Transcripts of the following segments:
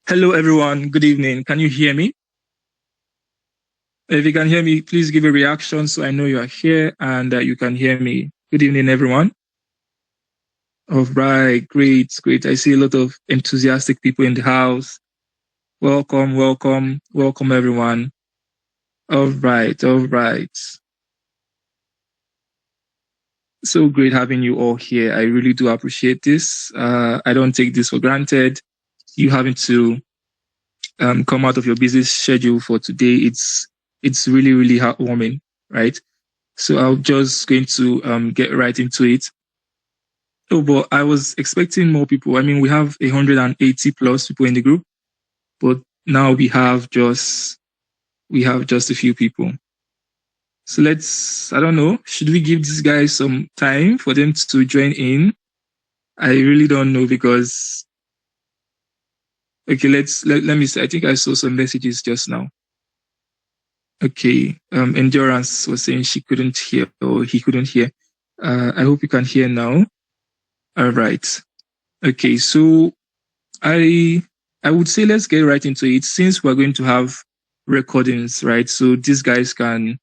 Hello, everyone. Good evening. Can you hear me? If you can hear me, please give a reaction so I know you are here and that you can hear me. Good evening, everyone. All right, great, great. I see a lot of enthusiastic people in the house. Welcome, welcome, welcome, everyone. All right, all right. So great having you all here. I really do appreciate this. I don't take this for granted. You having to come out of your busy schedule for today. It's really, really heartwarming, right? So I'm just going to get right into it. Oh, but I was expecting more people. I mean, we have 180 plus people in the group, but now we have just a few people. So I don't know, should we give these guys some time for them to join in? I really don't know because, okay, let me see. I think I saw some messages just now. Okay, Endurance was saying she couldn't hear or he couldn't hear. I hope you can hear now. All right. Okay, so I I would say let's get right into it since we're going to have recordings, right? So these guys can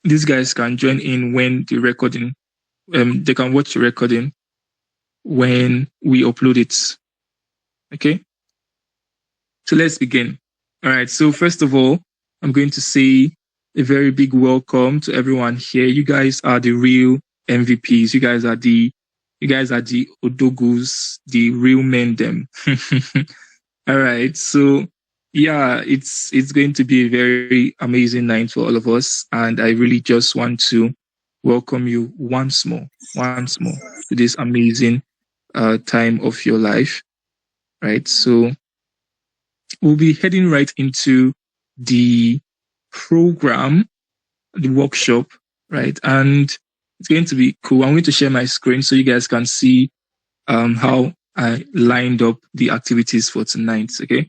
join in when the recording they can watch the recording when we upload it. Okay? So let's begin. All right. So first of all, I'm going to say a very big welcome to everyone here. You guys are the real MVPs. You guys are the Odogus, the real men them. All right. So yeah, it's going to be a very amazing night for all of us. And I really just want to welcome you once more to this amazing time of your life. Right. So we'll be heading right into the program, the workshop, right? And it's going to be cool. I'm going to share my screen so you guys can see how I lined up the activities for tonight. Okay.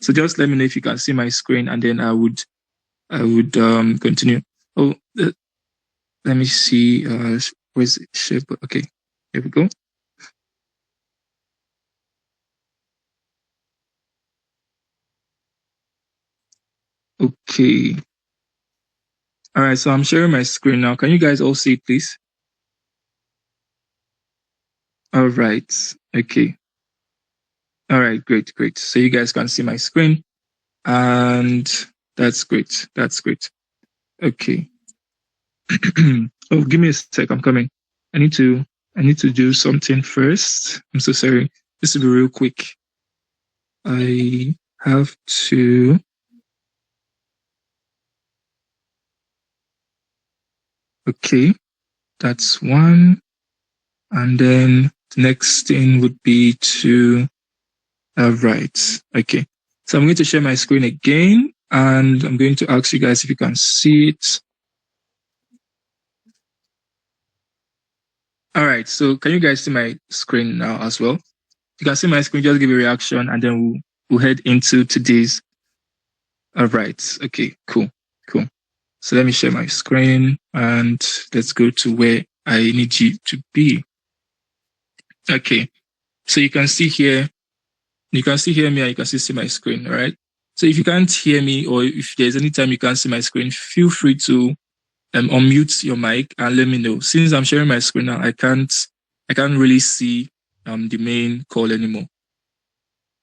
So just let me know if you can see my screen, and then I would continue. Oh, let me see. Where's it? Share? Okay, here we go. Okay. All right. So I'm sharing my screen now. Can you guys all see it, please? All right. Okay. All right. Great. Great. So you guys can see my screen, and that's great. That's great. Okay. Oh, give me a sec. I'm coming. I need to do something first. I'm so sorry. This will be real quick. I have to. Okay, that's one. And then the next thing would be to. Right. Okay. So I'm going to share my screen again, and I'm going to ask you guys if you can see it. All right. So can you guys see my screen now as well? You can see my screen. Just give a reaction, and then we'll head into today's. All right. Okay. Cool. Cool. So let me share my screen, and let's go to where I need you to be. Okay. So you can see here. You can still hear me, and you can still see my screen. All right. So if you can't hear me, or if there's any time you can't see my screen, feel free to unmute your mic and let me know. Since I'm sharing my screen now, I can't really see the main call anymore.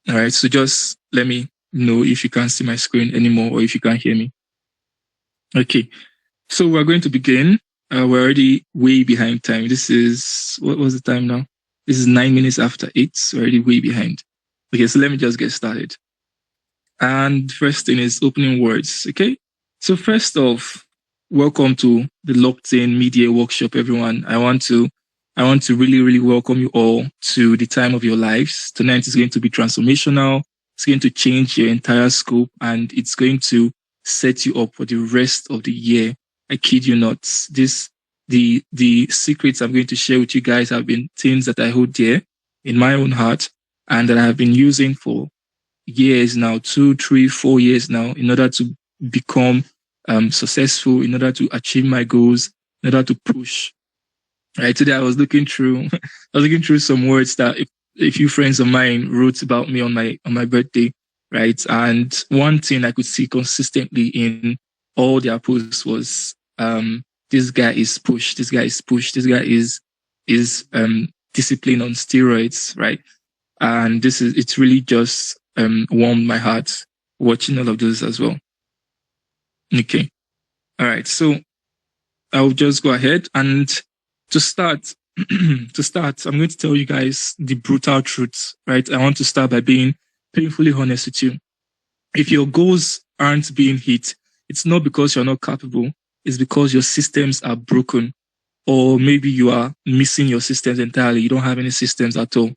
All right. So just let me know if you can't see my screen anymore or if you can't hear me. Okay. So we're going to begin. We're already way behind time. This is, what was the time now? This is 9 minutes after 8. So we're already way behind. Okay. So let me just get started. And first thing is opening words. Okay. So first off, welcome to the LockedIn Media Workshop, everyone. I want to really, really welcome you all to the time of your lives. Tonight is going to be transformational. It's going to change your entire scope, and it's going to set you up for the rest of the year. I kid you not. The secrets I'm going to share with you guys have been things that I hold dear in my own heart and that I have been using for years now, 2, 3, 4 years now, in order to become successful, in order to achieve my goals, in order to push. Right. Today I was looking through some words that a few friends of mine wrote about me on my birthday, right? And one thing I could see consistently in all their posts was this guy is pushed, this guy is pushed, this guy is disciplined on steroids, right? And it's really just warmed my heart watching all of those as well. Okay. All right. So I'll just go ahead and to start, I'm going to tell you guys the brutal truth, right? I want to start by being painfully honest with you. If your goals aren't being hit, it's not because you're not capable. It's because your systems are broken, or maybe you are missing your systems entirely. You don't have any systems at all,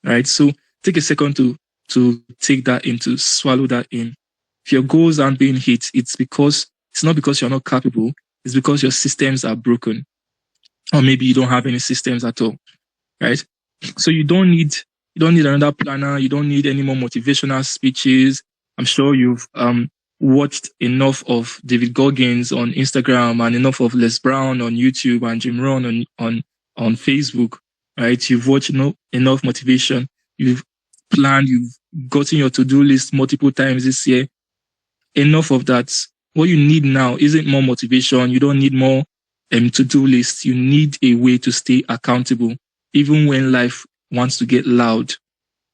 right? So take a second to take that in, to swallow that in. If your goals aren't being hit, it's not because you're not capable. It's because your systems are broken, or maybe you don't have any systems at all, right? So you don't need another planner. You don't need any more motivational speeches. I'm sure you've watched enough of David Goggins on Instagram and enough of Les Brown on YouTube and Jim Rohn on Facebook, right? You've watched enough motivation. You've planned. You've gotten your to-do list multiple times this year. Enough of that. What you need now isn't more motivation. You don't need more to-do lists. You need a way to stay accountable, even when life wants to get loud,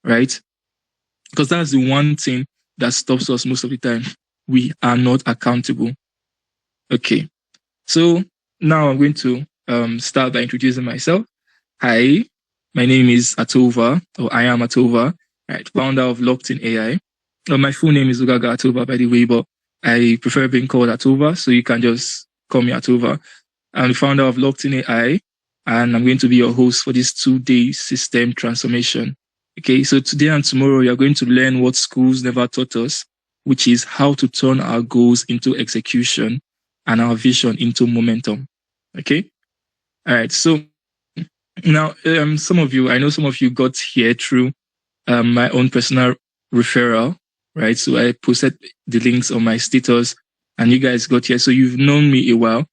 right? Because that's the one thing that stops us most of the time. We are not accountable. Okay. So now I'm going to start by introducing myself. Hi, my name is Atova, or I am Atova, right? Founder of LockedIn AI. My full name is Ugaga Atova, by the way, but I prefer being called Atova, so you can just call me Atova. I'm the founder of LockedIn AI, and I'm going to be your host for this 2-day system transformation. Okay, so today and tomorrow, you're going to learn what schools never taught us, which is how to turn our goals into execution and our vision into momentum. Okay? All right, so now I know some of you got here through my own personal referral, right? So I posted the links on my status and you guys got here. So you've known me a while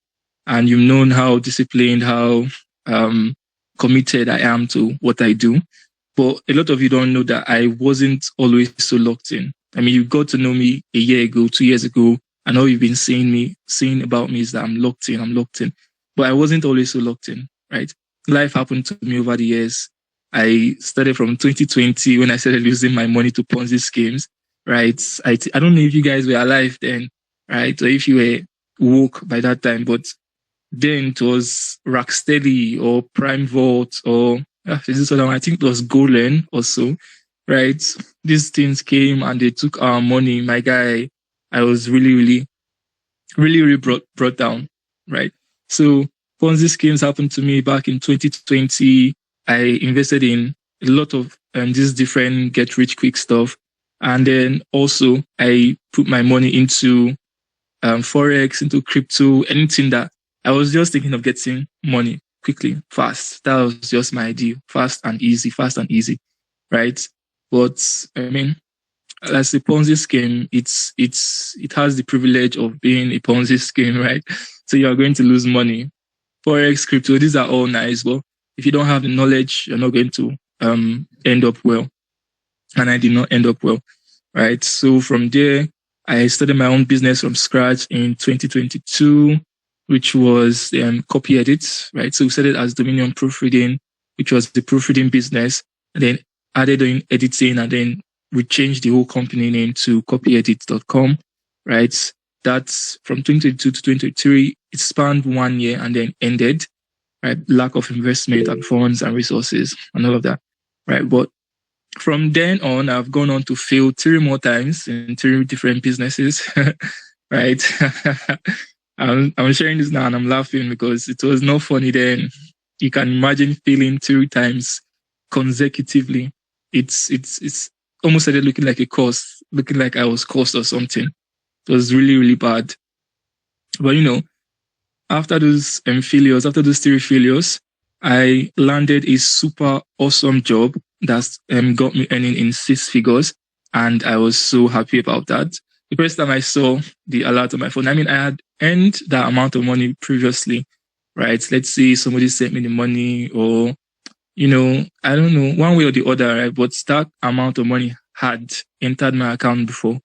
and you've known how disciplined, how committed I am to what I do. But a lot of you don't know that I wasn't always so locked in. I mean, you got to know me a year ago, 2 years ago, and all you've been saying about me is that I'm locked in. But I wasn't always so locked in, right? Life happened to me over the years. I started from 2020 when I started losing my money to Ponzi schemes, right? I don't know if you guys were alive then, right? Or if you were woke by that time, but then it was Rocksteady or Prime Vault or is this other one? I think it was Golan also, right? These things came and they took our money. My guy, I was really brought down, right? So Ponzi schemes happened to me back in 2020. I invested in a lot of these different get rich quick stuff. And then also I put my money into Forex, into crypto, anything that I was just thinking of getting money quickly, fast. That was just my idea. Fast and easy, right? But I mean, as a Ponzi scheme, it has the privilege of being a Ponzi scheme, right? So you are going to lose money. Forex, crypto, these are all nice, but if you don't have the knowledge, you're not going to end up well. And I did not end up well, right? So from there, I started my own business from scratch in 2022, which was copy edits, right? So we started as Dominion Proofreading, which was the proofreading business, and then added in editing, and then we changed the whole company name to copyedit.com, right? That's from 2022 to 2023. It spanned 1 year and then ended, right? Lack of investment and funds and resources and all of that, right? But from then on, I've gone on to fail 3 more times in 3 different businesses, right? I'm sharing this now and I'm laughing because it was not funny then. You can imagine failing 3 times consecutively. It's almost started looking like a curse, looking like I was cursed or something. It was really bad. But after those failures, after those 3 failures, I landed a super awesome job that's got me earning in 6 figures. And I was so happy about that. The first time I saw the alert on my phone, I mean, I had earned that amount of money previously, right? Let's say somebody sent me the money or I don't know, one way or the other, right? But that amount of money had entered my account before.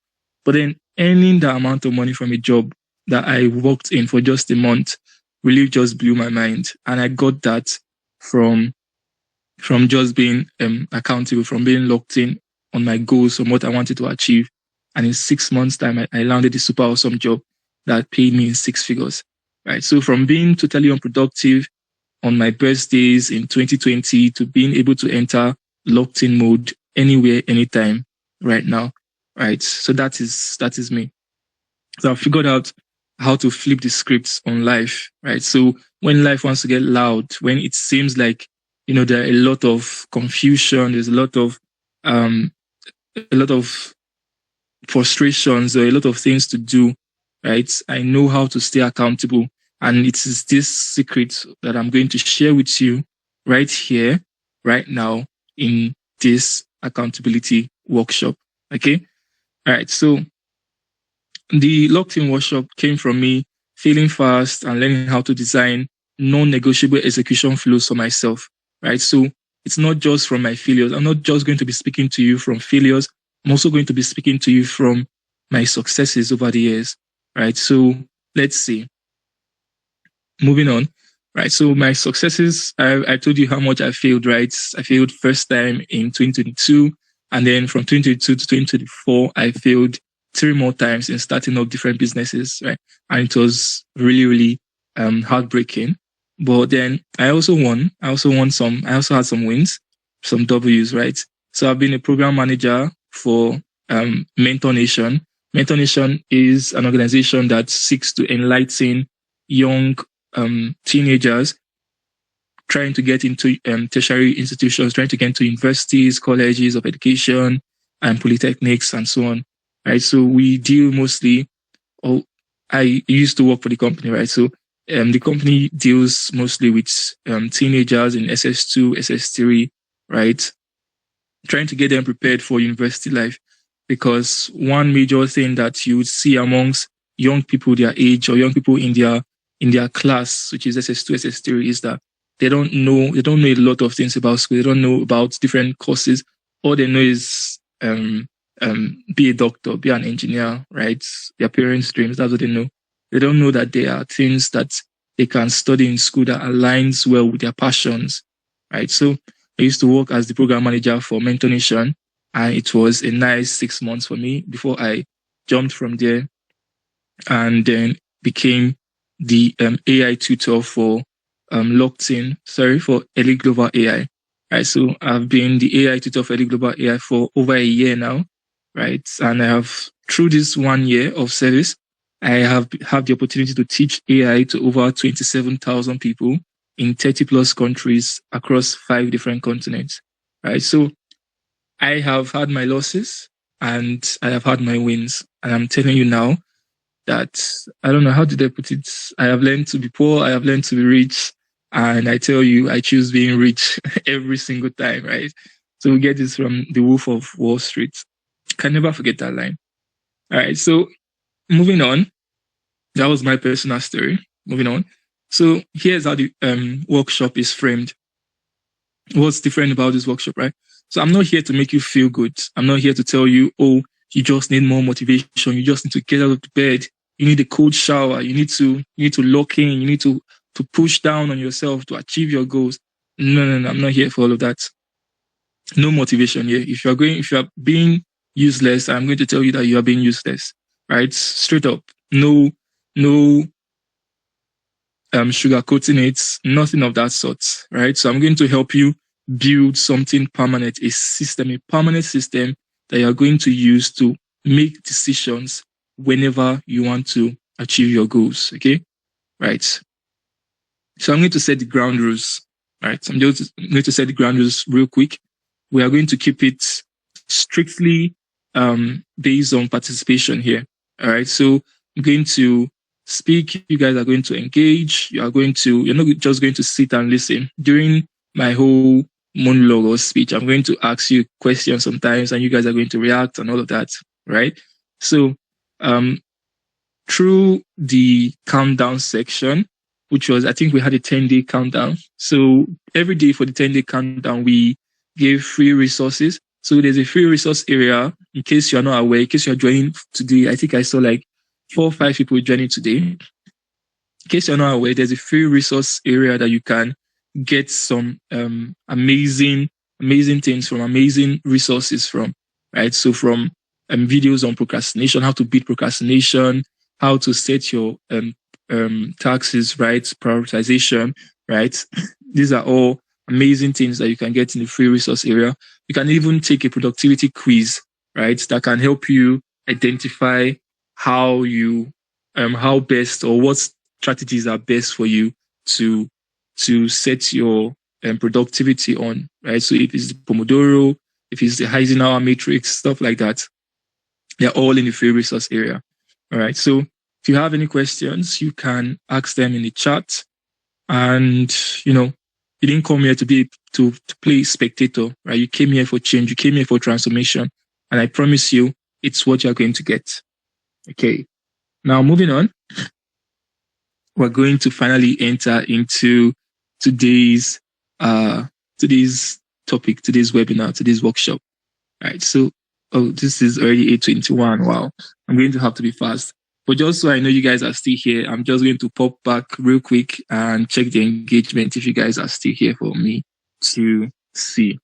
But then earning the amount of money from a job that I worked in for just a month really just blew my mind. And I got that from just being accountable, from being locked in on my goals, from what I wanted to achieve. And in 6 months' time, I landed a super awesome job that paid me in six figures, right? So from being totally unproductive on my best days in 2020 to being able to enter locked in mode anywhere, anytime right now, right? So that is me. So I figured out how to flip the scripts on life, right? So when life wants to get loud, when it seems like, there are a lot of confusion, there's um, a lot of frustrations or a lot of things to do, right? I know how to stay accountable. And it is this secret that I'm going to share with you right here, right now in this accountability workshop. Okay. All right. So the locked in workshop came from me failing fast and learning how to design non-negotiable execution flows for myself, right? So it's not just from my failures. I'm not just going to be speaking to you from failures. I'm also going to be speaking to you from my successes over the years, right? So let's see. Moving on, right? So my successes, I told you how much I failed, right? I failed first time in 2022. And then from 2022 to 2024, I failed three more times in starting up different businesses, right? And it was really, really heartbreaking. But then I also won. I also had some wins, some W's, right? So I've been a program manager for Mentor Nation. Mentor Nation is an organization that seeks to enlighten young teenagers trying to get into tertiary institutions, trying to get into universities, colleges of education, and polytechnics, and so on. Right. So we deal mostly. I used to work for the company, right? So the company deals mostly with teenagers in SS2, SS3, right? Trying to get them prepared for university life, because one major thing that you would see amongst young people their age or young people in their class, which is SS2, SS3, is that they don't know a lot of things about school. They don't know about different courses. All they know is be a doctor, be an engineer, right? Their parents' dreams, that's what they know. They don't know that there are things that they can study in school that aligns well with their passions, right? So I used to work as the program manager for Mentor Nation, and it was a nice 6 months for me before I jumped from there and then became the AI tutor for for Elite Global AI. Right, so I've been the AI tutor for Elite Global AI for over a year now, right? And I have, through this 1 year of service, I have the opportunity to teach AI to over 27,000 people in 30 plus countries across 5 different continents, right? So I have had my losses and I have had my wins. And I'm telling you now that, I don't know, how did I put it? I have learned to be poor. I have learned to be rich. And I tell you, I choose being rich every single time, right? So we get this from The Wolf of Wall Street. Can never forget that line. All right. So moving on, that was my personal story. Moving on. So here's how the workshop is framed. What's different about this workshop, right? So I'm not here to make you feel good. I'm not here to tell you, oh, you just need more motivation. You just need to get out of the bed. You need a cold shower. You need to lock in. You need to push down on yourself to achieve your goals. No. I'm not here for all of that. No motivation here. If you are being useless, I'm going to tell you that you are being useless, right? Straight up. No sugarcoating it, nothing of that sort, right? So I'm going to help you build something permanent, a permanent system that you're going to use to make decisions whenever you want to achieve your goals, okay? Right. So I'm going to set the ground rules, right? I'm going to set the ground rules real quick. We are going to keep it strictly based on participation here, all right? So I'm going to speak, you guys are going to engage, you're not just going to sit and listen. During my whole monologue or speech, I'm going to ask you questions sometimes and you guys are going to react and all of that, right? So through the countdown section, which was, I think we had a 10-day countdown. So every day for the 10-day countdown, we gave free resources. So there's a free resource area, in case you're not aware, in case you're joining today. I think I saw like 4 or 5 people joining today. In case you're not aware, there's a free resource area that you can get some amazing things from, amazing resources from, right? So from videos on procrastination, how to beat procrastination, how to set your taxes right, prioritization, right? These are all amazing things that you can get in the free resource area. You can even take a productivity quiz, right? That can help you identify how you, how best or what strategies are best for you to set your productivity on, right? So if it's the Pomodoro, if it's the Eisenhower matrix, stuff like that, they're all in the free resource area. All right. So if you have any questions, you can ask them in the chat. And, you didn't come here to play spectator, right? You came here for change. You came here for transformation. And I promise you, it's what you're going to get. Okay. Now, moving on, we're going to finally enter into today's topic, today's webinar, today's workshop. All right. So, this is already 8:21. Wow. I'm going to have to be fast. But just so I know you guys are still here, I'm just going to pop back real quick and check the engagement if you guys are still here for me to see.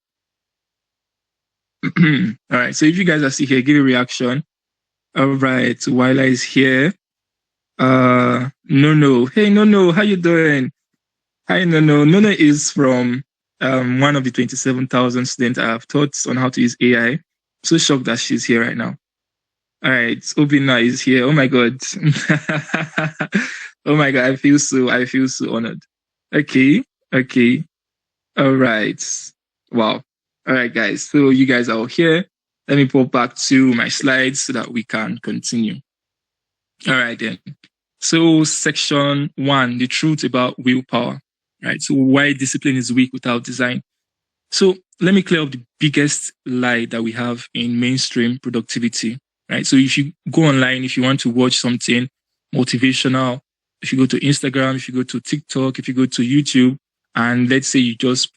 All right. So if you guys are still here, give a reaction. All right. Wyla is here. No. Hey, no. How you doing? Hi, no. No is from one of the 27,000 students I have taught on how to use AI. I'm so shocked that she's here right now. All right, Obina is here. Oh my God. Oh my God, I feel so honored. Okay. All right. Wow. All right, guys. So you guys are all here. Let me pop back to my slides so that we can continue. All right then. So section 1, the truth about willpower. Right. So why discipline is weak without design. So let me clear up the biggest lie that we have in mainstream productivity. Right. So if you go online, if you want to watch something motivational, if you go to Instagram, if you go to TikTok, if you go to YouTube, and let's say you just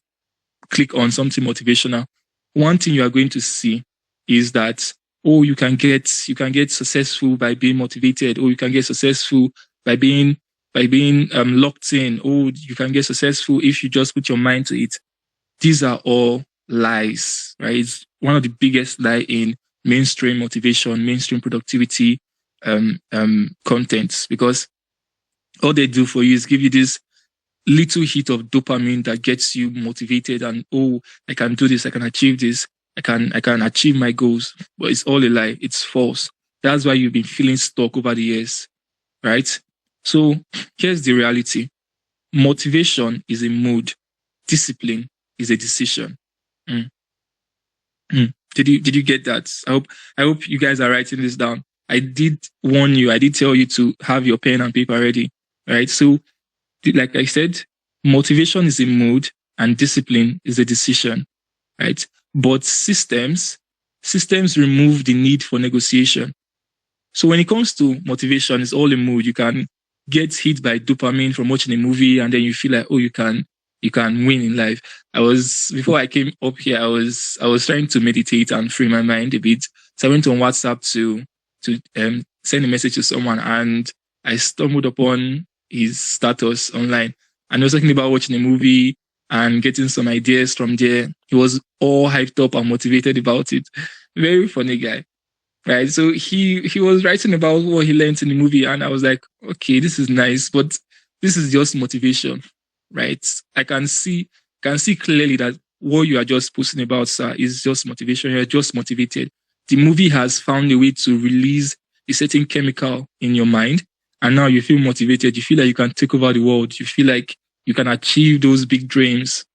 click on something motivational, one thing you are going to see is that, you can get successful by being motivated, or you can get successful by being locked in, or you can get successful if you just put your mind to it. These are all lies, right? It's one of the biggest lies in mainstream motivation, mainstream productivity contents, because all they do for you is give you this little hit of dopamine that gets you motivated and, I can do this, I can achieve this, I can achieve my goals. But it's all a lie. It's false. That's why you've been feeling stuck over the years, right? So here's the reality. Motivation is a mood. Discipline is a decision. Did you get that? I hope you guys are writing this down. I did warn you. I did tell you to have your pen and paper ready, right? So, like I said, motivation is a mood and discipline is a decision, right? But systems remove the need for negotiation. So when it comes to motivation, it's all a mood. You can get hit by dopamine from watching a movie, and then you feel like, you can win in life. Before I came up here, I was trying to meditate and free my mind a bit. So I went on WhatsApp to send a message to someone, and I stumbled upon his status online, and he was talking about watching a movie and getting some ideas from there. He was all hyped up and motivated about it. Very funny guy, right? So he was writing about what he learned in the movie, and I was like, okay, this is nice, but this is just motivation, right? I can see clearly that what you are just posting about, sir, is just motivation. You're just motivated. The movie has found a way to release a certain chemical in your mind, and now you feel motivated. You feel like you can take over the world. You feel like you can achieve those big dreams.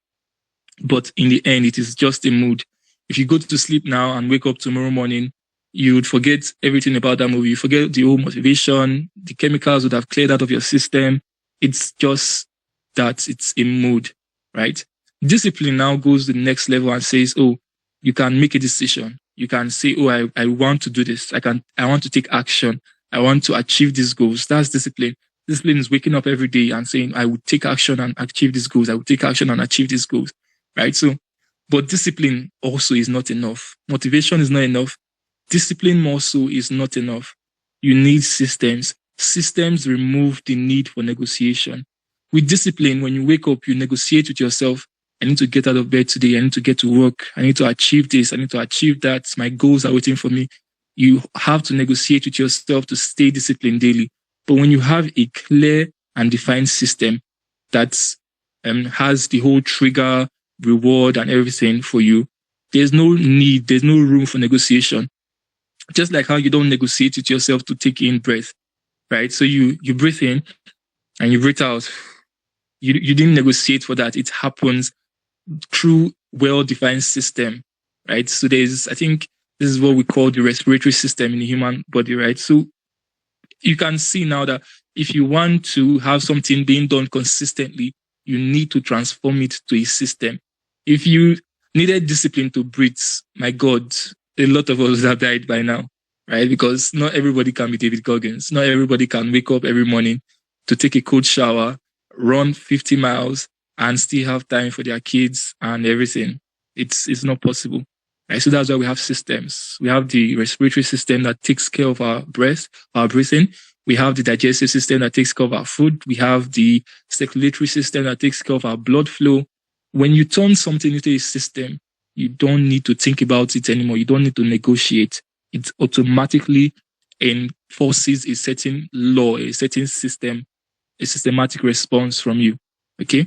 But in the end, it is just a mood. If you go to sleep now and wake up tomorrow morning, you would forget everything about that movie. You forget the whole motivation. The chemicals would have cleared out of your system. It's just that it's a mood, right? Discipline now goes to the next level and says, you can make a decision. You can say, I want to do this. I want to take action. I want to achieve these goals. That's discipline. Discipline is waking up every day and saying, I will take action and achieve these goals. I will take action and achieve these goals. Right? So, but discipline also is not enough. Motivation is not enough. Discipline also is not enough. You need systems. Systems remove the need for negotiation. With discipline, when you wake up, you negotiate with yourself. I need to get out of bed today. I need to get to work. I need to achieve this. I need to achieve that. My goals are waiting for me. You have to negotiate with yourself to stay disciplined daily. But when you have a clear and defined system that has the whole trigger, reward, and everything for you, there's no room for negotiation. Just like how you don't negotiate with yourself to take in breath, right? So you breathe in and you breathe out. You didn't negotiate for that. It happens through well-defined system, right? So I think this is what we call the respiratory system in the human body, right? So you can see now that if you want to have something being done consistently, you need to transform it to a system. If you needed discipline to breathe, my God, a lot of us have died by now, right? Because not everybody can be David Goggins. Not everybody can wake up every morning to take a cold shower, run 50 miles, and still have time for their kids and everything. It's not possible. Right? So that's why we have systems. We have the respiratory system that takes care of our breath, our breathing. We have the digestive system that takes care of our food. We have the circulatory system that takes care of our blood flow. When you turn something into a system, you don't need to think about it anymore. You don't need to negotiate. It automatically enforces a certain law, a certain system, a systematic response from you. Okay?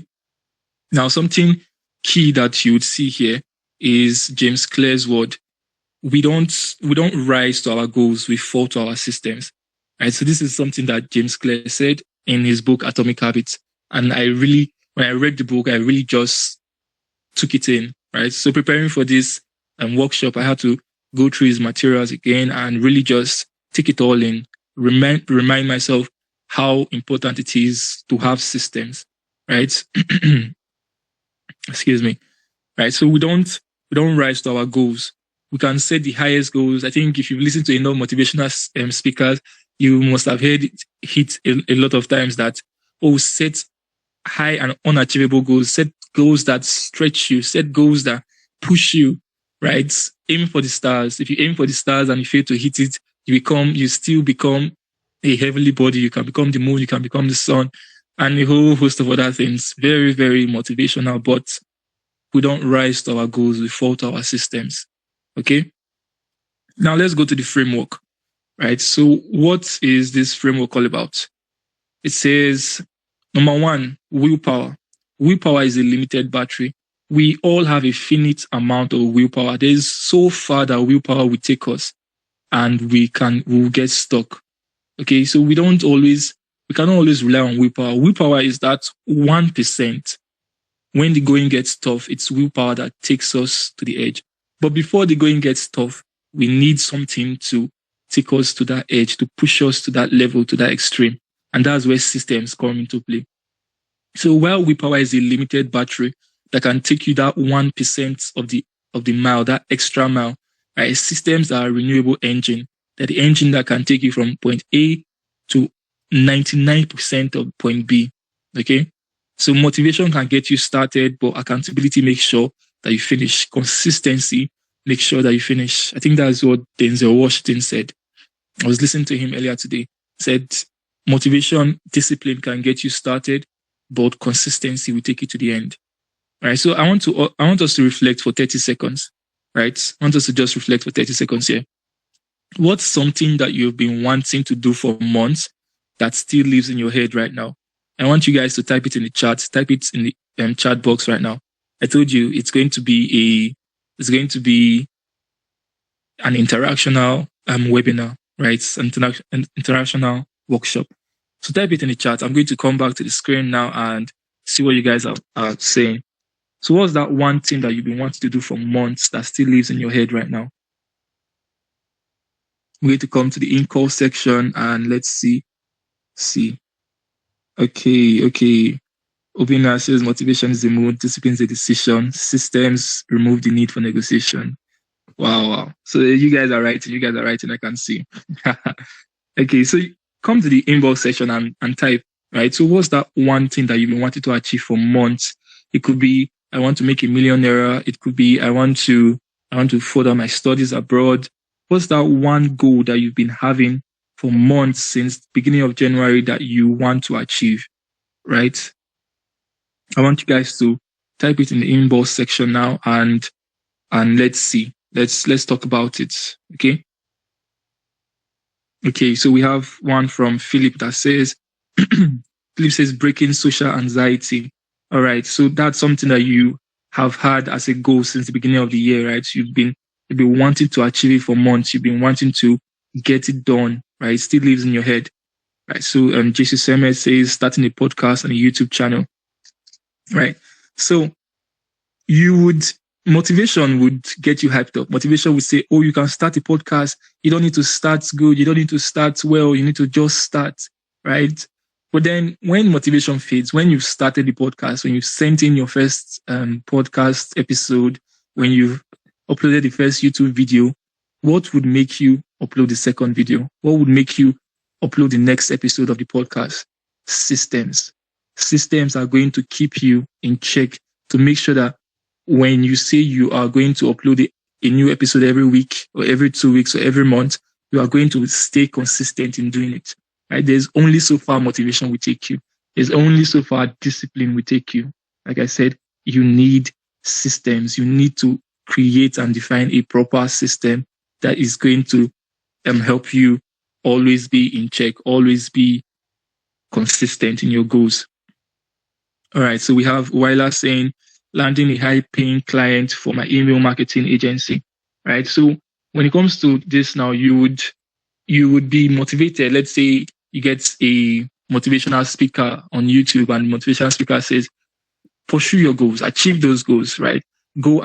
Now, something key that you would see here is James Clear's word. We don't rise to our goals, we fall to our systems. Right? So this is something that James Clear said in his book Atomic Habits. And when I read the book, I really just took it in. Right? So preparing for this workshop, I had to go through his materials again and really just take it all in. Remind myself how important it is to have systems. Right? Excuse me. Right? So we don't rise to our goals. We can set the highest goals. I think if you've listened to enough motivational speakers, you must have heard it hit a lot of times that, set high and unachievable goals, set goals that stretch you, set goals that push you, right? Aim for the stars. If you aim for the stars and you fail to hit it, you still become a heavenly body. You can become the moon, you can become the sun, and a whole host of other things. Very, very motivational, but we don't rise to our goals, we fall to our systems. Okay? Now let's go to the framework, right? So what is this framework all about? It says, number one, willpower. Willpower is a limited battery. We all have a finite amount of willpower. There's so far that willpower will take us and we'll get stuck. Okay, so we cannot always rely on willpower. Willpower is that 1%. When the going gets tough, it's willpower that takes us to the edge. But before the going gets tough, we need something to take us to that edge, to push us to that level, to that extreme. And that's where systems come into play. So while willpower is a limited battery that can take you that 1% of the mile, that extra mile, right? Systems are a renewable engine. They're the engine that can take you from point A to 99% of point B. Okay? So motivation can get you started, but accountability makes sure that you finish. Consistency makes sure that you finish. I think that's what Denzel Washington said. I was listening to him earlier today. He said, motivation, discipline can get you started, but consistency will take you to the end. All right. So I want us to reflect for 30 seconds. Right? I want us to just reflect for 30 seconds here. What's something that you've been wanting to do for months that still lives in your head right now? I want you guys to type it in the chat. Type it in the chat box right now. I told you it's going to be an interactional webinar, right? It's an interactional workshop. So type it in the chat. I'm going to come back to the screen now and see what you guys are saying. So what's that one thing that you've been wanting to do for months that still lives in your head right now? We're going to come to the in-call section and let's see. Okay. Obina says motivation is the mood, discipline is the decision, systems remove the need for negotiation. Wow. So you guys are writing, I can see. Okay, so come to the inbox section and type, right? So what's that one thing that you've been wanting to achieve for months? It could be, I want to make $1 million. It could be, I want to further my studies abroad. What's that one goal that you've been having for months since the beginning of January that you want to achieve, right? I want you guys to type it in the inbox section now and let's see. Let's talk about it. Okay. Okay, so we have one from Philip that says, Philip says, breaking social anxiety. All right, so that's something that you have had as a goal since the beginning of the year, right? You've been wanting to achieve it for months. You've been wanting to get it done, right? It still lives in your head, right? So, Jesus Semet says, starting a podcast and a YouTube channel, right? So, motivation would get you hyped up. Motivation would say, oh, you can start a podcast. You don't need to start good. You don't need to start well. You need to just start, right? But then when motivation fades, when you've started the podcast, when you've sent in your first podcast episode, when you've uploaded the first YouTube video, what would make you upload the second video? What would make you upload the next episode of the podcast? Systems. Systems are going to keep you in check to make sure that when you say you are going to upload a new episode every week or every 2 weeks or every month, you are going to stay consistent in doing it, right? There's only so far motivation will take you. There's only so far discipline will take you. Like I said, you need systems. You need to create and define a proper system that is going to help you always be in check, always be consistent in your goals. All right, so we have Wyla saying, landing a high-paying client for my email marketing agency, right? So when it comes to this now, you would be motivated. Let's say you get a motivational speaker on YouTube and the motivational speaker says, pursue your goals, achieve those goals, right? Go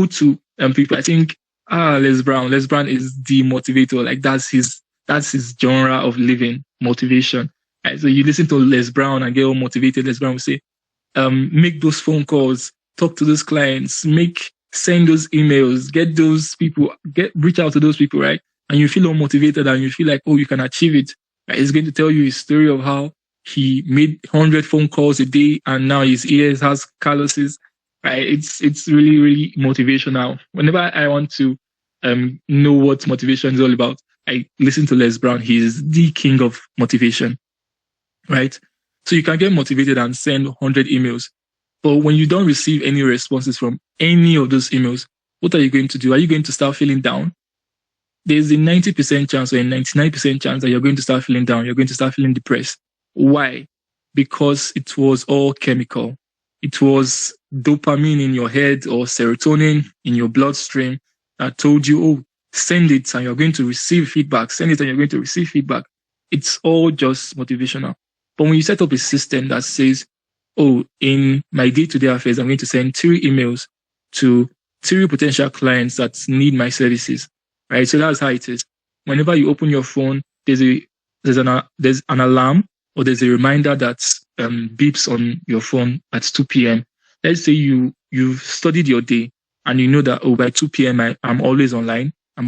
to people. I think, Les Brown is the motivator. Like that's his genre of living, motivation. Right? So you listen to Les Brown and get all motivated. Les Brown will say, make those phone calls, talk to those clients, send those emails, get those people, reach out to those people, right? And you feel all motivated and you feel like, oh, you can achieve it. Right? He's going to tell you his story of how he made 100 phone calls a day and now his ears has calluses, right? It's really, really motivational. Whenever I want to know what motivation is all about, I listen to Les Brown. He is the king of motivation, right? So you can get motivated and send 100 emails. But when you don't receive any responses from any of those emails, what are you going to do? Are you going to start feeling down? There's a 90% chance or a 99% chance that you're going to start feeling down. You're going to start feeling depressed. Why? Because it was all chemical. It was dopamine in your head or serotonin in your bloodstream that told you, oh, send it and you're going to receive feedback. Send it and you're going to receive feedback. It's all just motivational. But when you set up a system that says, oh, in my day-to-day affairs, I'm going to send 3 emails to 3 potential clients that need my services, right? So that's how it is. Whenever you open your phone, there's an alarm or there's a reminder that beeps on your phone at 2 p.m. Let's say you've studied your day and you know that, oh, by 2 p.m. I'm always online. I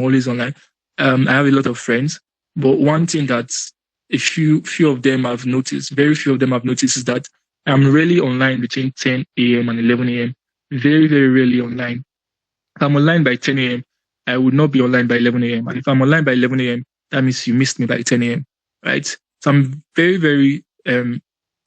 have a lot of friends, but one thing that's very few of them have noticed is that I'm rarely online between 10 a.m. and 11 a.m. Very, very rarely online. If I'm online by 10 a.m., I would not be online by 11 a.m. And if I'm online by 11 a.m., that means you missed me by 10 a.m., right? So I'm very, very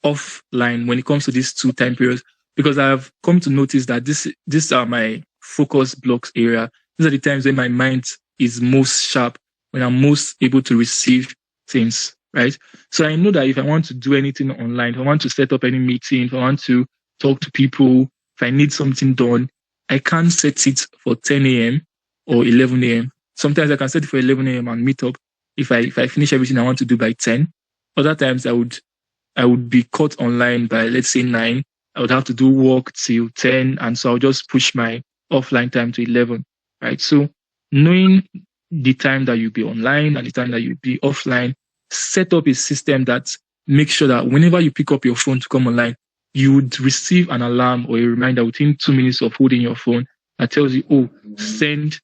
offline when it comes to these 2 time periods because I have come to notice that these are my focus blocks area. These are the times when my mind is most sharp, when I'm most able to receive things, right? So I know that if I want to do anything online, if I want to set up any meeting, if I want to talk to people, if I need something done, I can't set it for 10 a.m. or 11 a.m. Sometimes I can set it for 11 a.m. and meet up if I finish everything I want to do by 10. Other times I would be caught online by, let's say, 9. I would have to do work till 10. And so I'll just push my offline time to 11, right? So knowing the time that you'll be online and the time that you'll be offline, set up a system that makes sure that whenever you pick up your phone to come online, you would receive an alarm or a reminder within 2 minutes of holding your phone that tells you, oh, send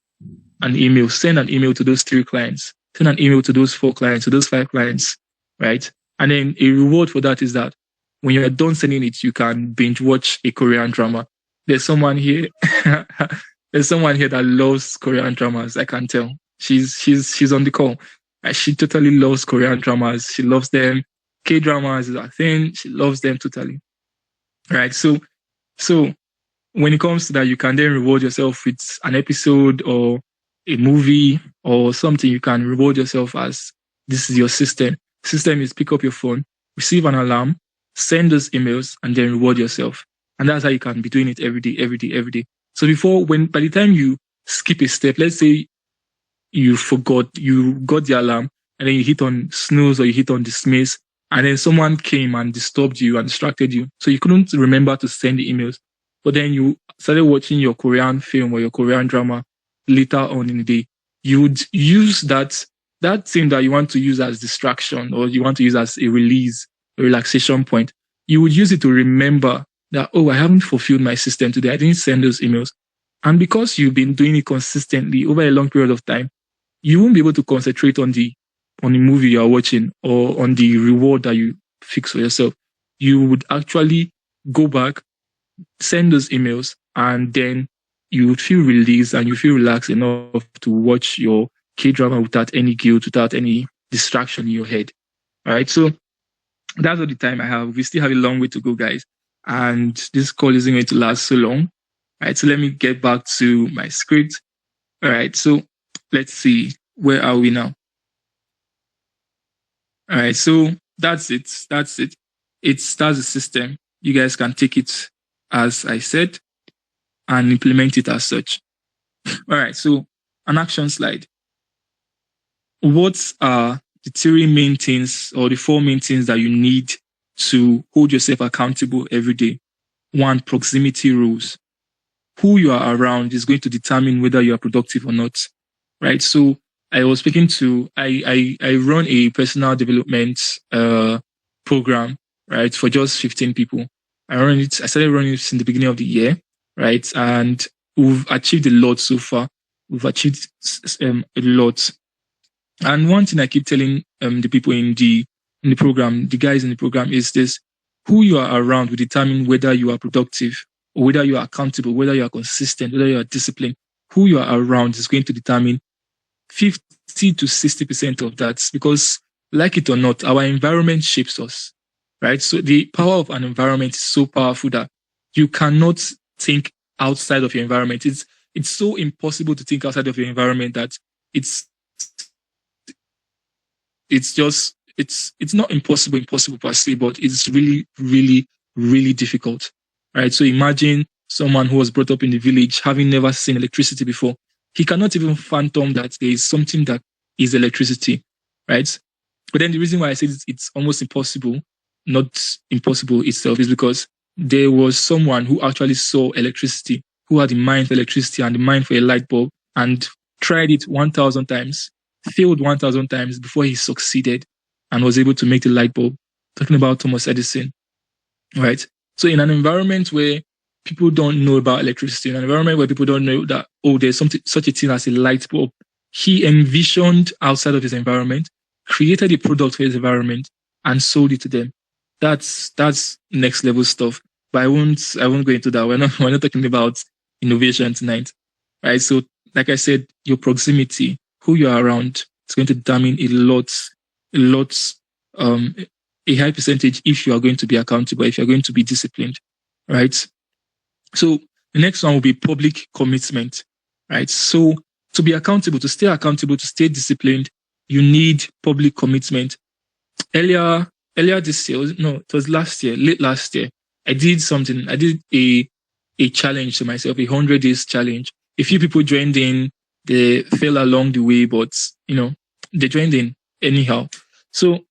an email to those 3 clients, send an email to those 4 clients, to those 5 clients, right? And then a reward for that is that when you're done sending it, you can binge watch a Korean drama. There's someone here. There's someone here that loves Korean dramas. I can tell. She's on the call. She totally loves Korean dramas. She loves them. K dramas is a thing. She loves them totally. Right. So when it comes to that, you can then reward yourself with an episode or a movie or something. You can reward yourself as this is your system. System is pick up your phone, receive an alarm, send those emails, and then reward yourself. And that's how you can be doing it every day, every day, every day. So by the time you skip a step, let's say you got the alarm and then you hit on snooze or you hit on dismiss, and then someone came and disturbed you and distracted you. So you couldn't remember to send the emails. But then you started watching your Korean film or your Korean drama later on in the day. You would use that thing that you want to use as distraction or you want to use as a release, a relaxation point. You would use it to remember that, oh, I haven't fulfilled my system today. I didn't send those emails. And because you've been doing it consistently over a long period of time, you won't be able to concentrate on the movie you're watching or on the reward that you fix for yourself. You would actually go back, send those emails, and then you would feel released and you feel relaxed enough to watch your K-drama without any guilt, without any distraction in your head. All right. So that's all the time I have. We still have a long way to go, guys. And this call isn't going to last so long. All right. So let me get back to my script. All right. So let's see. Where are we now? All right. So that's it. That's the system. You guys can take it as I said and implement it as such. All right. So an action slide. What are the 3 main things or the 4 main things that you need to hold yourself accountable every day? 1, proximity rules. Who you are around is going to determine whether you are productive or not, right? So I was speaking to, I run a personal development program, right, for just 15 people. I started running it in the beginning of the year, right? And we've achieved a lot so far. We've achieved a lot. And one thing I keep telling the people in the program, the guys in the program, is this: who you are around will determine whether you are productive or whether you are accountable, whether you are consistent, whether you are disciplined. Who you are around is going to determine 50 to 60% of that, because like it or not, our environment shapes us, right? So the power of an environment is so powerful that you cannot think outside of your environment. It's so impossible to think outside of your environment that it's not impossible per se, but it's really, really, really difficult, right? So imagine someone who was brought up in the village, having never seen electricity before. He cannot even fathom that there is something that is electricity, right? But then the reason why I say it's almost impossible, not impossible itself, is because there was someone who actually saw electricity, who had the mind for electricity and the mind for a light bulb, and tried it 1,000 times, failed 1,000 times before he succeeded and was able to make the light bulb. Talking about Thomas Edison, right? So in an environment where people don't know about electricity, in an environment where people don't know that, oh, there's such a thing as a light bulb, he envisioned outside of his environment, created a product for his environment, and sold it to them. That's next level stuff. But I won't go into that. We're not talking about innovation tonight, right? So, like I said, your proximity, who you are around, is going to determine a high percentage if you are going to be accountable, if you're going to be disciplined, right? So the next one will be public commitment, right? So to be accountable, to stay disciplined, you need public commitment. Earlier this year, it was late last year, I did something. I did a challenge to myself, a 100 days challenge. A few people joined in, they fell along the way, but they joined in anyhow. So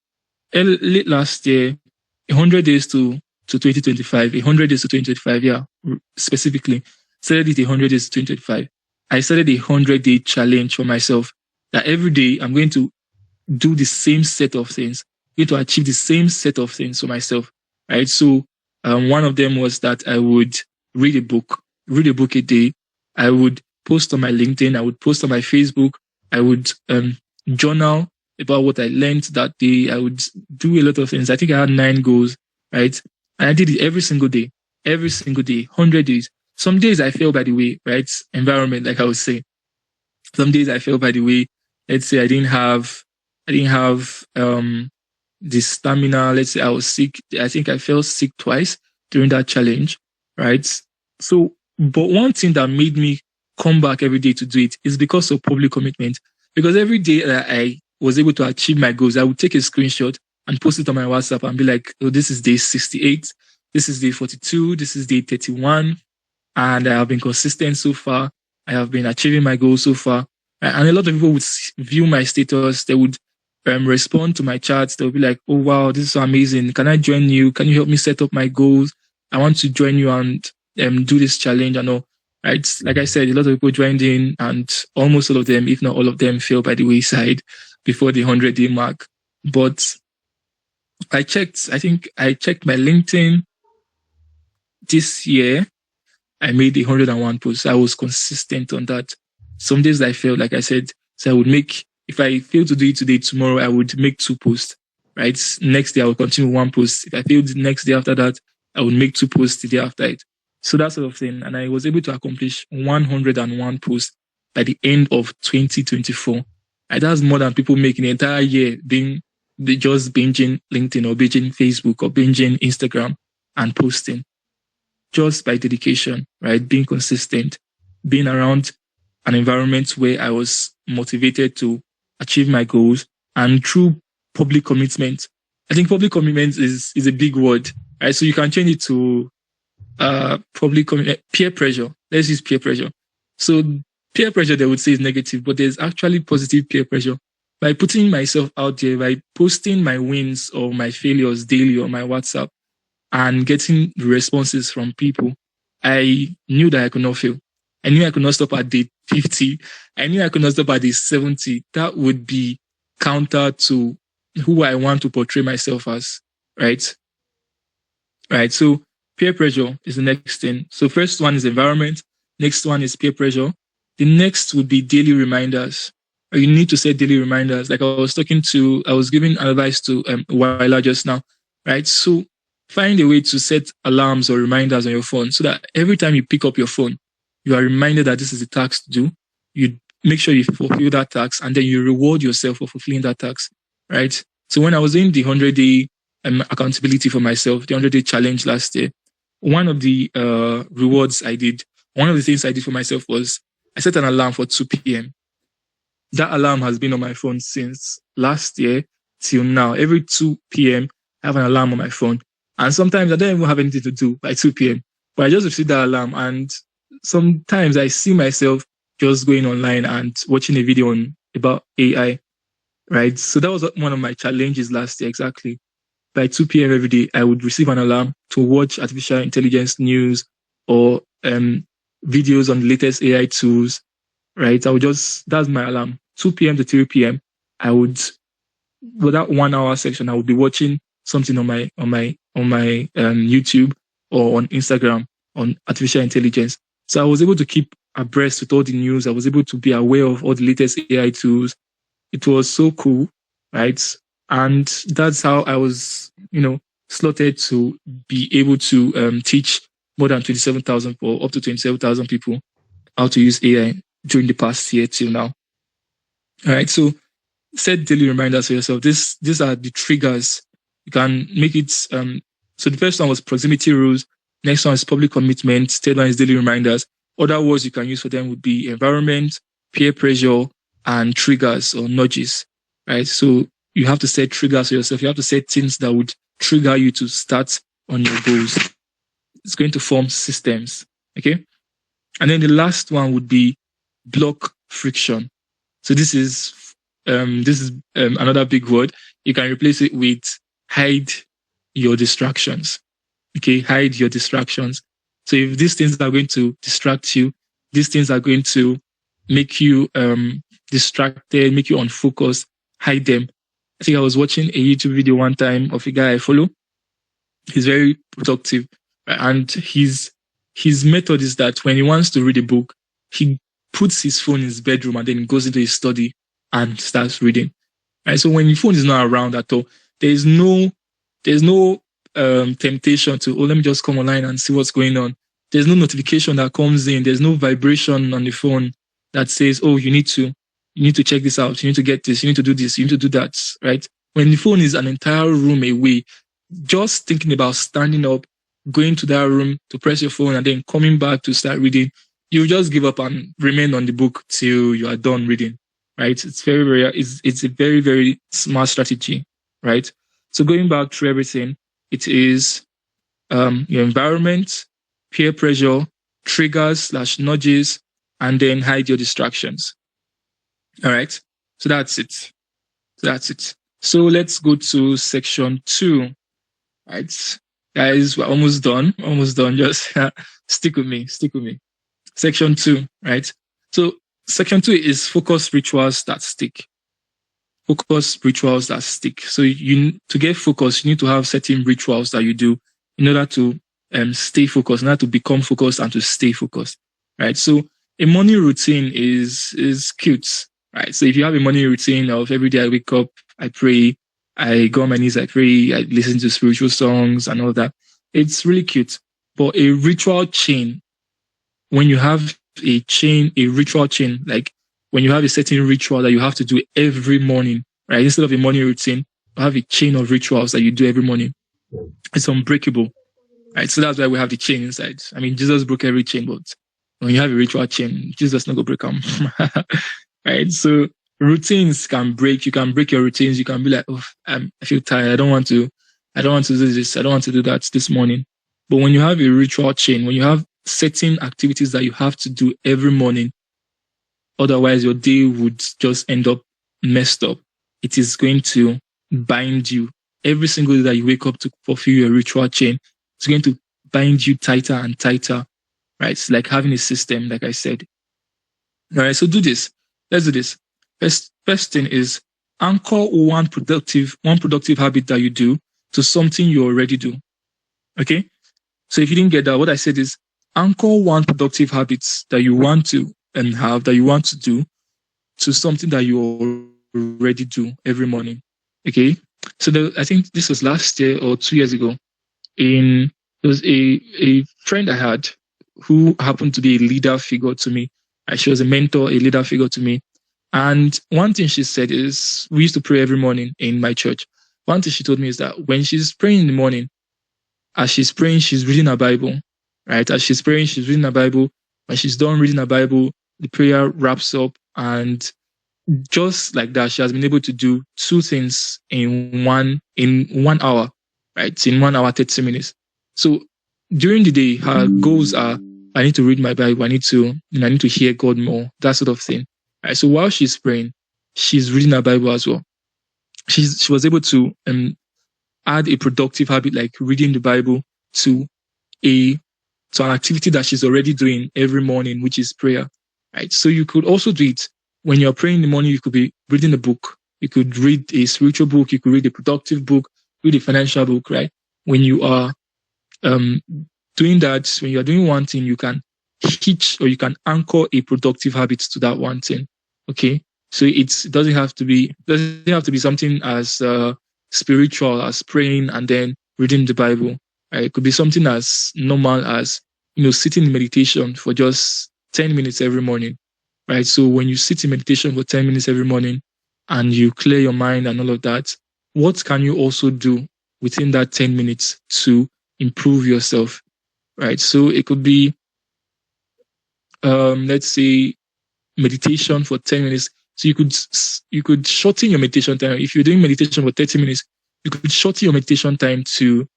late last year, 100 days to 2025, 100 days to 2025, yeah, specifically, started it 100 days to 2025. I started a 100-day challenge for myself that every day I'm going to do the same set of things, going to achieve the same set of things for myself, right? So one of them was that I would read a book a day. I would post on my LinkedIn. I would post on my Facebook. I would journal about what I learned that day. I would do a lot of things. I think I had 9 goals, right? And I did it every single day, 100 days. Some days I fail, by the way, right? Environment, like I was saying. Some days I fail, by the way. Let's say I didn't have the stamina. Let's say I was sick. I think I fell sick twice during that challenge, right? So, but one thing that made me come back every day to do it is because of public commitment. Because every day that I was able to achieve my goals, I would take a screenshot and post it on my WhatsApp and be like, oh, this is day 68, this is day 42, this is day 31, and I have been consistent so far. I have been achieving my goals so far. And a lot of people would view my status. They would respond to my chats. They'll be like, oh, wow, this is so amazing. Can I join you? Can you help me set up my goals? I want to join you and do this challenge and all. Right? Like I said, a lot of people joined in and almost all of them, if not all of them, fell by the wayside before the 100-day mark. But I checked my LinkedIn this year. I made 101 posts. I was consistent on that. Some days I failed, like I said. So I would make, if I fail to do it today, tomorrow, I would make 2 posts, right? Next day, I will continue 1 post. If I failed the next day after that, I would make 2 posts the day after it. So that sort of thing. And I was able to accomplish 101 posts by the end of 2024. And that's more than people make in the entire year just binging LinkedIn or binging Facebook or binging Instagram and posting. Just by dedication, right? Being consistent, being around an environment where I was motivated to achieve my goals, and through public commitment. I think public commitment is a big word, right? So you can change it to peer pressure. Let's use peer pressure. So peer pressure, they would say, is negative, but there's actually positive peer pressure. By putting myself out there, by posting my wins or my failures daily on my WhatsApp, and getting responses from people, I knew that I could not fail. I knew I could not stop at day 50. I knew I could not stop at day 70. That would be counter to who I want to portray myself as, right? Right. So peer pressure is the next thing. So first one is environment. Next one is peer pressure. The next would be daily reminders. You need to set daily reminders. Like I was giving advice to Wyla just now, right? So find a way to set alarms or reminders on your phone so that every time you pick up your phone, you are reminded that this is a task to do. You make sure you fulfill that task, and then you reward yourself for fulfilling that task, right? So when I was doing the 100-day accountability for myself, the 100-day challenge last year, one of the things I did for myself was I set an alarm for 2 p.m. That alarm has been on my phone since last year till now. Every 2 p.m., I have an alarm on my phone. And sometimes I don't even have anything to do by 2 p.m. But I just receive that alarm, and sometimes I see myself just going online and watching a video about AI, right? So that was one of my challenges last year, exactly. By 2 p.m. every day, I would receive an alarm to watch artificial intelligence news or videos on the latest AI tools, right? That's my alarm. 2 p.m. to 3 p.m., with that 1 hour section, I would be watching something on my YouTube or on Instagram on artificial intelligence. So I was able to keep abreast with all the news. I was able to be aware of all the latest AI tools. It was so cool, right? And that's how I was, slotted to be able to teach more than 27,000 or up to 27,000 people how to use AI during the past year till now. All right, so set daily reminders for yourself. These are the triggers. You can make it. So the first one was proximity rules. Next one is public commitment. Third one is daily reminders. Other words you can use for them would be environment, peer pressure, and triggers or nudges. Right. So you have to set triggers for yourself. You have to set things that would trigger you to start on your goals. It's going to form systems. Okay. And then the last one would be block friction. So this is another big word. You can replace it with hide your distractions. Okay, hide your distractions. So if these things are going to distract you, these things are going to make you distracted, make you unfocused, hide them. I think I was watching a YouTube video one time of a guy I follow. He's very productive, and his method is that when he wants to read a book, he puts his phone in his bedroom and then goes into his study and starts reading. Right? So when your phone is not around at all, there's no temptation to, let me just come online and see what's going on. There's no notification that comes in. There's no vibration on the phone that says, oh, you need to check this out. You need to get this. You need to do this. You need to do that. Right? When the phone is an entire room away, just thinking about standing up, going to that room to press your phone and then coming back to start reading, you just give up and remain on the book till you are done reading. Right? It's it's a very, very smart strategy. Right? So going back through everything, it is your environment, peer pressure, triggers/nudges, and then hide your distractions. All right. So that's it. So let's go to section 2. Right, guys, we're almost done. Just stick with me. Section 2. Right. So section 2 is focus rituals that stick. So to get focused, you need to have certain rituals that you do in order to stay focused, in order to become focused and to stay focused. Right. So a morning routine is cute. Right. So if you have a morning routine of every day I wake up, I pray, I go on my knees, I pray, I listen to spiritual songs and all that, it's really cute. But a ritual chain, when you have a ritual chain, like when you have a certain ritual that you have to do every morning, right? Instead of a morning routine, you have a chain of rituals that you do every morning. It's unbreakable, right? So that's why we have the chain inside. I mean, Jesus broke every chain, but when you have a ritual chain, Jesus not gonna break them, right? So routines can break. You can break your routines. You can be like, oh, I feel tired. I don't want to do this. I don't want to do that this morning. But when you have a ritual chain, when you have certain activities that you have to do every morning, otherwise your day would just end up messed up. It is going to bind you. Every single day that you wake up to fulfill your ritual chain, it's going to bind you tighter and tighter, right? It's like having a system, like I said. All right, so do this. Let's do this. First thing is anchor one productive habit that you do to something you already do. Okay? So if you didn't get that, what I said is anchor one productive habits that you want to do to something that you already do every morning. Okay? So I think this was last year or 2 years ago. There was a friend I had who happened to be a leader figure to me. She was a mentor, a leader figure to me. And one thing she said is, we used to pray every morning in my church. One thing she told me is that when she's praying in the morning, as she's praying, she's reading her Bible, right? As she's praying, she's reading her Bible. When she's done reading her Bible, the prayer wraps up. And just like that, she has been able to do 2 things in 1 hour, right? In 1 hour, 30 minutes. So during the day, her goals are, I need to read my Bible. I need to hear God more, that sort of thing. Right, so while she's praying, she's reading her Bible as well. She was able to add a productive habit like reading the Bible to an activity that she's already doing every morning, which is prayer. Right. So you could also do it when you're praying in the morning. You could be reading a book. You could read a spiritual book. You could read a productive book. Read a financial book. Right. When you are doing that, when you are doing one thing, you can hitch or you can anchor a productive habit to that one thing. Okay, so it doesn't have to be something as spiritual as praying and then reading the Bible. Right? It could be something as normal as sitting in meditation for just 10 minutes every morning. Right. So when you sit in meditation for 10 minutes every morning and you clear your mind and all of that, what can you also do within that 10 minutes to improve yourself? Right. So it could be let's say meditation for 10 minutes. So you could shorten your meditation time. If you're doing meditation for 30 minutes, you could shorten your meditation time to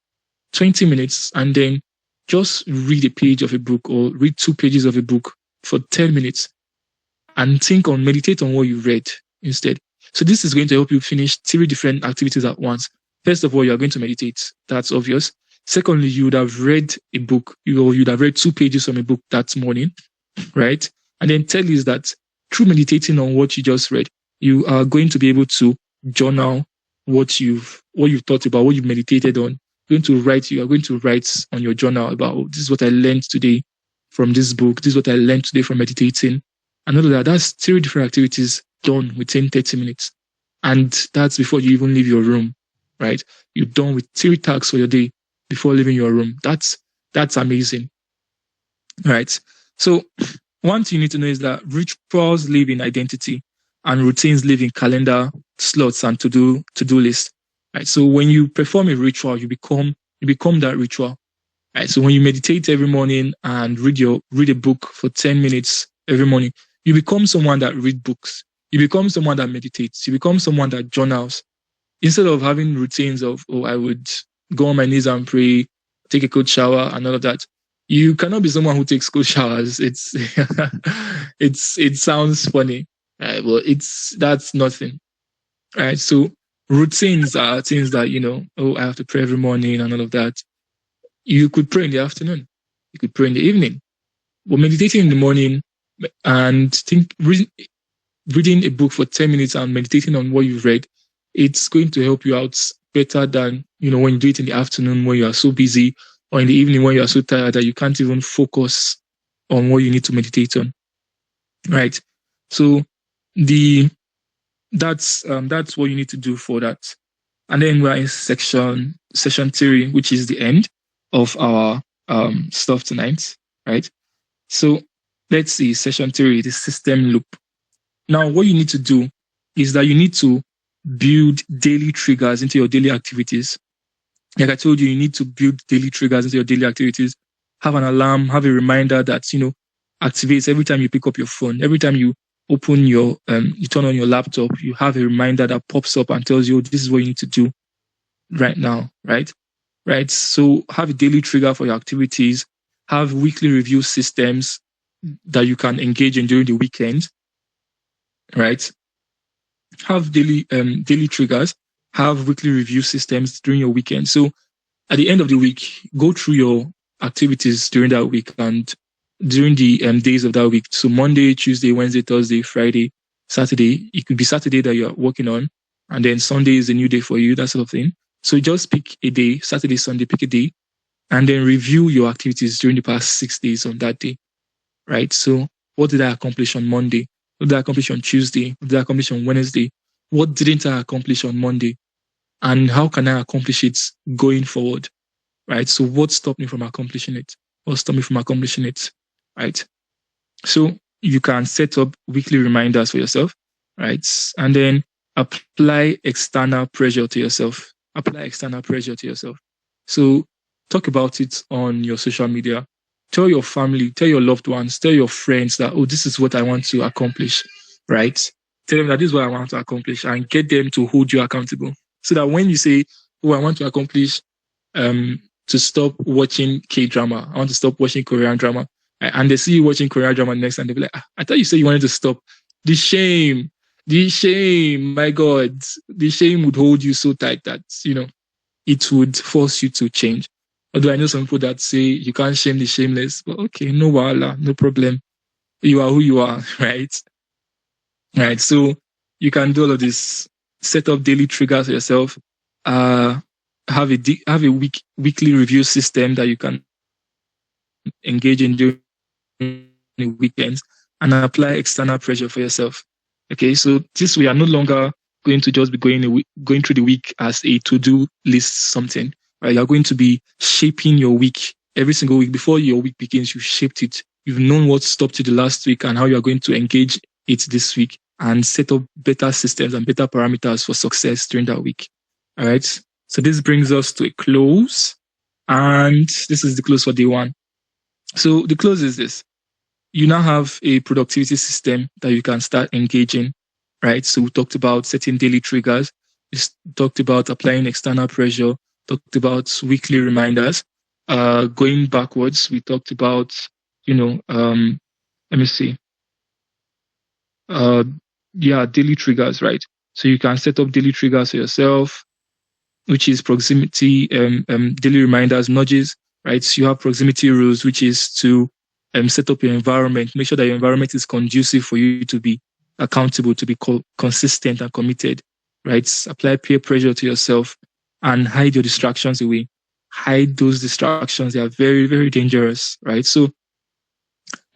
20 minutes and then just read a page of a book or read 2 pages of a book for 10 minutes and meditate on what you read instead. So this is going to help you finish 3 different activities at once. First of all, you are going to meditate. That's obvious. Secondly, you would have read a book. You'd have read 2 pages from a book that morning, right? And then third is that through meditating on what you just read, you are going to be able to journal what you've thought about, what you've meditated on. You are going to write on your journal about, this is what I learned today from this book. This is what I learned today from meditating. And all of that. That's 3 different activities done within 30 minutes. And that's before you even leave your room, right? You're done with 3 tasks for your day before leaving your room. That's amazing, right? So one thing you need to know is that rituals live in identity and routines live in calendar slots and to-do list. Right. So when you perform a ritual, you become that ritual. Right. So when you meditate every morning and read a book for 10 minutes every morning, you become someone that read books. You become someone that meditates. You become someone that journals. Instead of having routines of, I would go on my knees and pray, take a cold shower and all of that. You cannot be someone who takes cold showers. It's it sounds funny, right? But that's nothing, right? So routines are things that, I have to pray every morning and all of that. You could pray in the afternoon. You could pray in the evening. But meditating in the morning and reading a book for 10 minutes and meditating on what you've read, it's going to help you out better than, when you do it in the afternoon when you are so busy, or in the evening when you are so tired that you can't even focus on what you need to meditate on. Right. So that's what you need to do for that. And then we're in session 3, which is the end of our stuff tonight. Right. So let's see, session 3, the system loop. Now, what you need to do is that you need to build daily triggers into your daily activities. Like I told you, you need to build daily triggers into your daily activities. Have an alarm, have a reminder that, activates every time you pick up your phone. Every time you open you turn on your laptop, you have a reminder that pops up and tells you, this is what you need to do right now, right? Right. So have a daily trigger for your activities. Have weekly review systems that you can engage in during the weekend, right? Have daily triggers. Have weekly review systems during your weekend. So at the end of the week, go through your activities during that week and during the days of that week. So Monday, Tuesday, Wednesday, Thursday, Friday, Saturday. It could be Saturday that you're working on, and then Sunday is a new day for you, that sort of thing. So just pick a day, Saturday, Sunday, pick a day, and then review your activities during the past 6 days on that day, right? So what did I accomplish on Monday? What did I accomplish on Tuesday? What did I accomplish on Wednesday? What didn't I accomplish on Monday? And how can I accomplish it going forward? Right? So what stopped me from accomplishing it? What stopped me from accomplishing it? Right? So you can set up weekly reminders for yourself, right? And then apply external pressure to yourself. Apply external pressure to yourself. So talk about it on your social media. Tell your family, tell your loved ones, tell your friends that, this is what I want to accomplish, right? Tell them that this is what I want to accomplish and get them to hold you accountable. So that when you say, I want to accomplish to stop watching K-drama, I want to stop watching Korean drama, and they see you watching Korean drama next and they'll be like, I thought you said you wanted to stop. The shame, my God, the shame would hold you so tight that, it would force you to change. Although I know some people that say you can't shame the shameless, but okay, no wala, no problem. You are who you are, right? Right. So you can do all of this. Set up daily triggers for yourself. Have a weekly review system that you can engage in during the weekends, and apply external pressure for yourself. Okay, so this way, are no longer going to just be going through the week as a to-do list something. Right? You're going to be shaping your week every single week. Before your week begins, you shaped it. You've known what stopped you the last week and how you are going to engage it this week, and set up better systems and better parameters for success during that week. All right. So this brings us to a close, and this is the close for day 1. So the close is this. You now have a productivity system that you can start engaging, right? So we talked about setting daily triggers. We talked about applying external pressure, talked about weekly reminders. Going backwards, we talked about, let me see. Daily triggers, right? So you can set up daily triggers for yourself, which is proximity, daily reminders, nudges, right? So you have proximity rules, which is to set up your environment, make sure that your environment is conducive for you to be accountable, to be consistent and committed, right? Apply peer pressure to yourself and hide your distractions away. Hide those distractions. They are very, very dangerous, right? So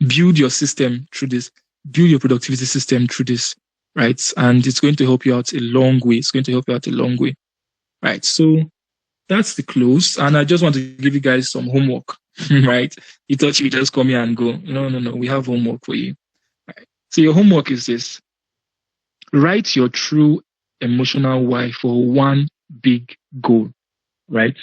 build your system through this. Build your productivity system through this. right? And it's going to help you out a long way. It's going to help you out a long way, right? So that's the close. And I just want to give you guys some homework, right? You thought you just come here and go. No. We have homework for you. Right. So your homework is this. Write your true emotional why for one big goal, right?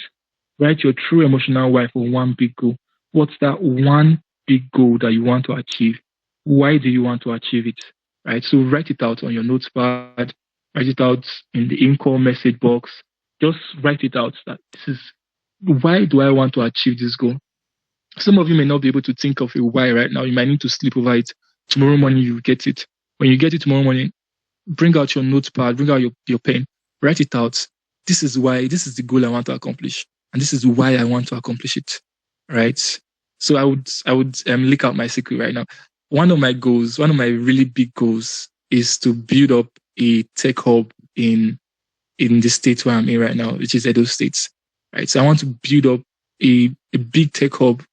Write your true emotional why for one big goal. What's that one big goal that you want to achieve? Why do you want to achieve it? Right? So write it out on your notepad, write it out in the in-call message box. Just write it out that this is why do I want to achieve this goal? Some of you may not be able to think of a why right now. You might need to sleep over it. Tomorrow morning you get it. When you get it tomorrow morning, bring out your notepad, bring out your pen, write it out. This is the goal I want to accomplish. And this is why I want to accomplish it. Right? So I would leak out my secret right now. One of my really big goals is to build up a tech hub in the state where I'm in right now, which is Edo State. Right. So I want to build up a big tech hub,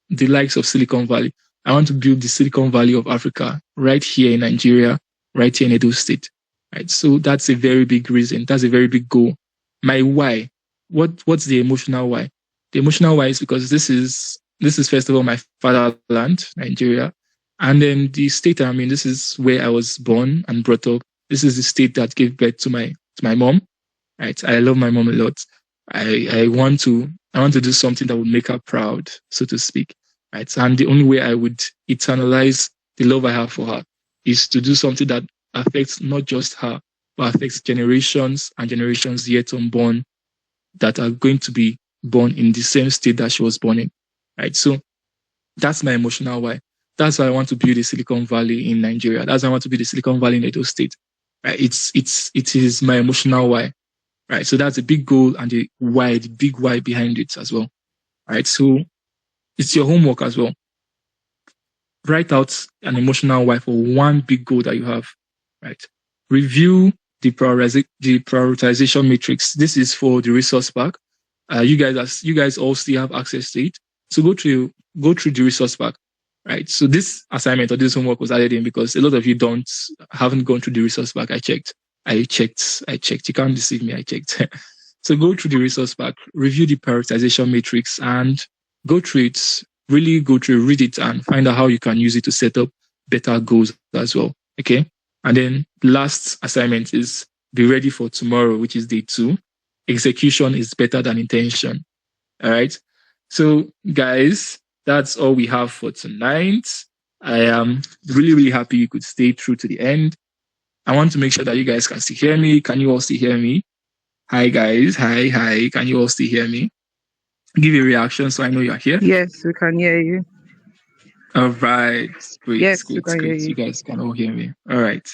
the likes of Silicon Valley. I want to build the Silicon Valley of Africa right here in Nigeria, right here in Edo State. Right. So that's a very big reason. That's a very big goal. My why. What's the emotional why? The emotional why is because this is first of all my fatherland, Nigeria. And then the state I'm in, this is where I was born and brought up. This is the state that gave birth to my mom. Right. I love my mom a lot. I want to do something that would make her proud, so to speak. Right. And the only way I would eternalize the love I have for her is to do something that affects not just her, but affects generations and generations yet unborn that are going to be born in the same state that she was born in. Right. So that's my emotional why. That's why I want to build a Silicon Valley in Nigeria. That's why I want to build a Silicon Valley in Edo State. Right. It is my emotional why. Right. So that's a big goal and the big why behind it as well. Right. So it's your homework as well. Write out an emotional why for one big goal that you have. Right. Review the prioritization matrix. This is for the resource pack. You guys all still have access to it. So go through the resource pack. Right. So this assignment or this homework was added in because a lot of you haven't gone through the resource pack. I checked. You can't deceive me. I checked. So go through the resource pack, review the prioritization matrix, and go through it. Really go through, read it, and find out how you can use it to set up better goals as well. Okay. And then the last assignment is be ready for tomorrow, which is day 2. Execution is better than intention. All right. So guys, that's all we have for tonight. I am really, really happy you could stay through to the end. I want to make sure that you guys can still hear me. Can you all still hear me? Hi, guys. Hi. Can you all still hear me? Give a reaction so I know you're here. Yes, we can hear you. All right. Great. Yes, great, we can great. hear you. You guys can all hear me. All right.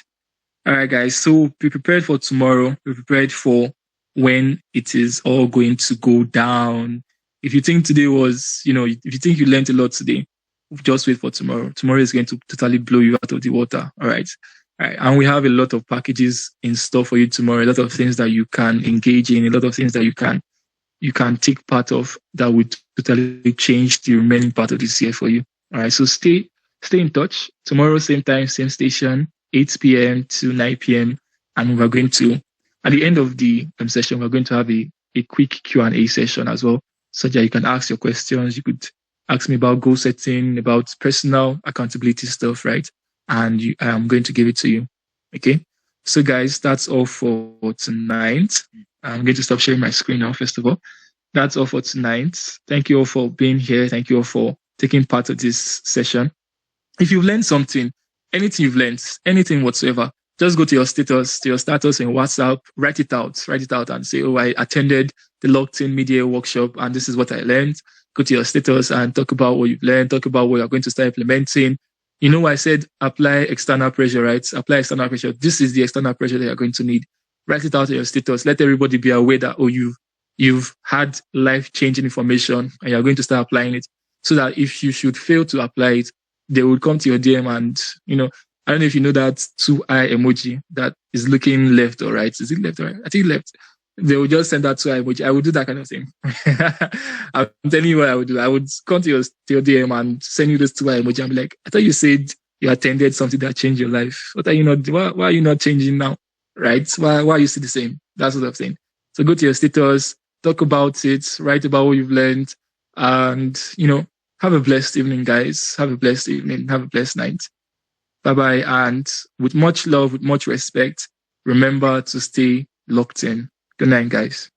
All right, guys. So be prepared for tomorrow. Be prepared for when it is all going to go down. If you think today was, if you think you learned a lot today, just wait for tomorrow. Tomorrow is going to totally blow you out of the water. All right. All right. And we have a lot of packages in store for you tomorrow, a lot of things that you can engage in, a lot of things that you can take part of that would totally change the remaining part of this year for you. All right. So stay in touch. Tomorrow, same time, same station, 8 p.m. to 9 p.m. And we're going to, at the end of the session, we're going to have a quick Q&A session as well, so that you can ask your questions. You could ask me about goal setting, about personal accountability stuff, right? And I'm going to give it to you. Okay. So guys, that's all for tonight. I'm going to stop sharing my screen now, first of all. That's all for tonight. Thank you all for being here. Thank you all for taking part of this session. If you've learned something, anything you've learned, anything whatsoever, just go to your status in WhatsApp, write it out and say, oh, I attended the LockedIn Media Workshop and this is what I learned. Go to your status and talk about what you've learned, talk about what you're going to start implementing. You know, I said apply external pressure, right? Apply external pressure. This is the external pressure that you're going to need. Write it out in your status. Let everybody be aware that, oh, you've had life-changing information and you're going to start applying it, so that if you should fail to apply it, they will come to your DM and, I don't know if you know that 2 eye emoji that is looking left or right. Is it left or right? I think left. They will just send that 2 eye emoji. I would do that kind of thing. I'm telling you what I would do. I would come to your DM and send you this 2 eye emoji and be like, I thought you said you attended something that changed your life. What are you not? Why are you not changing now? Right? Why are you still the same? That sort of thing. So go to your status, talk about it, write about what you've learned, and have a blessed evening, guys. Have a blessed evening. Have a blessed night. Bye bye. And with much love, with much respect, remember to stay locked in. Good night, guys.